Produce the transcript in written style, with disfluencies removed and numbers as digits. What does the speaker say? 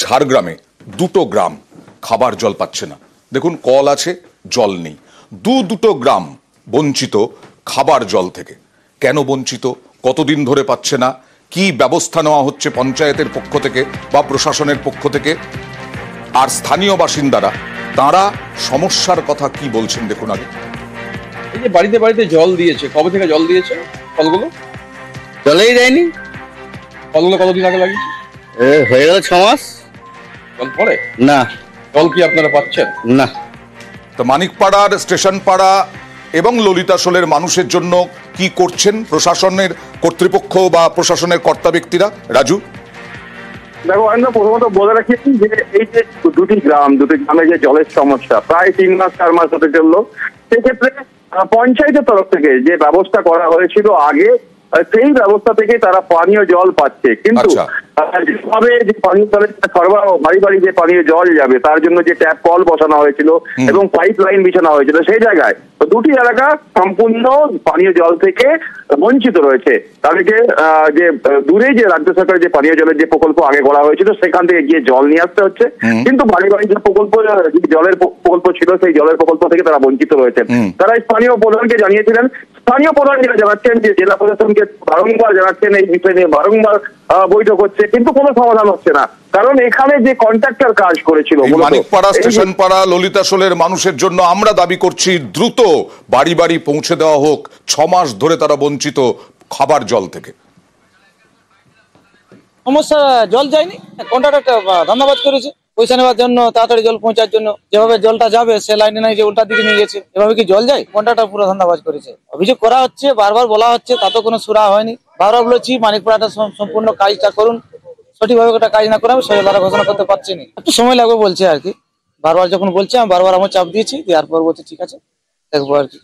ঝাড়গ্রামে দুটো গ্রাম খাবার জল পাচ্ছে না। দেখুন, কল আছে, জল নেই। দুটো গ্রাম বঞ্চিত খাবার জল থেকে। কেন বঞ্চিত, কতদিন ধরে পাচ্ছে না, কি ব্যবস্থা নেওয়া হচ্ছে পঞ্চায়েতের পক্ষ থেকে বা প্রশাসনের পক্ষ থেকে, আর স্থানীয় বাসিন্দারা তারা সমস্যার কথা কি বলছেন দেখুন আগে। এই যে বাড়িতে বাড়িতে জল দিয়েছে, কবে থেকে জল দিয়েছে? কলগুলো জলেই দেয়নি। কলগুলো কতদিন আগে লাগিয়েছে? হয়ে গেল 6 মাস। জল পড়ে না। জল কি আপনারা পাচ্ছেন? না। তো মানিকপাড়ার স্টেশন পাড়া এবং ললিতাশোলের মানুষের জন্য কি করছেন প্রশাসনের কর্তৃপক্ষ বা প্রশাসনের কর্তা ব্যক্তিরা? রাজু, দেখো, আমরা প্রথমত বলে রাখি যে এই যে দুটি গ্রামে যে জলের সমস্যা প্রায় 3 মাস 4 মাস হতে চললো, সেক্ষেত্রে পঞ্চায়েতের তরফ থেকে যে ব্যবস্থা করা হয়েছিল আগে, সেই ব্যবস্থা থেকে তারা পানীয় জল পাচ্ছে। কিন্তু যেভাবে যে পানীয় জলের সরবরাহ, বাড়ি বাড়ি যে পানীয় জল যাবে তার জন্য যে ট্যাপ কল বসানো হয়েছিল এবং পাইপ লাইন বিছানো হয়েছিল, সেই জায়গায় দুটি এলাকা সম্পূর্ণ পানীয় জল থেকে বঞ্চিত রয়েছে। তাদেরকে যে দূরে যে রাজ্য সরকারের যে পানীয় জলের যে প্রকল্প আগে করা হয়েছিল সেখান থেকে গিয়ে জল নিয়ে আসতে হচ্ছে, কিন্তু বাড়ি বাড়ি যে প্রকল্প, জলের প্রকল্প ছিল সেই জলের প্রকল্প থেকে তারা বঞ্চিত রয়েছে। তারা স্থানীয় প্রধানকে জানিয়েছিলেন, স্থানীয় প্রধান যেটা জানাচ্ছেন যে জেলা প্রশাসনকে বারংবার জানাচ্ছেন, এই বিষয় নিয়ে বারংবার বৈঠক হচ্ছে, কিন্তু কোনো সমাধান হচ্ছে না। কারণ এখানে যে কন্ট্রাক্টর কাজ করেছিল মানিকপাড়া স্টেশন পাড়া ললিতাশোলের মানুষের জন্য আমরা দাবি করছি দ্রুত বাড়ি বাড়ি পৌঁছে দেওয়া হোক। 6 মাস ধরে তারা বঞ্চিত খাবার জল থেকে। সমস্যা, জল যায়নি, কন্ট্রাক্টর ধান্দাবাজ করেছে পয়সা নেওয়ার জন্য, তাড়াতাড়ি জল পৌঁছার জন্য। যেভাবে জলটা যাবে সে লাইনে নাই, যে উল্টার দিকে নিয়ে গেছে। এভাবে কি জল যায়? কন্ট্রাক্টর পুরো ধান্দাবাজ করেছে। অভিযোগ করা হচ্ছে, বারবার বলা হচ্ছে, তাতে কোনো সুরা হয়নি। বারবার বলেছি মানিকপাড়াটা সম্পূর্ণ কাজটা করুন, সঠিকভাবে একটা কাজ না করে আমি সরকার ঘোষণা করতে পারছি না, একটু সময় লাগবে বলছে আর কি। বারবার যখন বলছে, আমি বারবার আমার চাপ দিয়েছি, দেওয়ার পর বলছে ঠিক আছে দেখবো আর কি।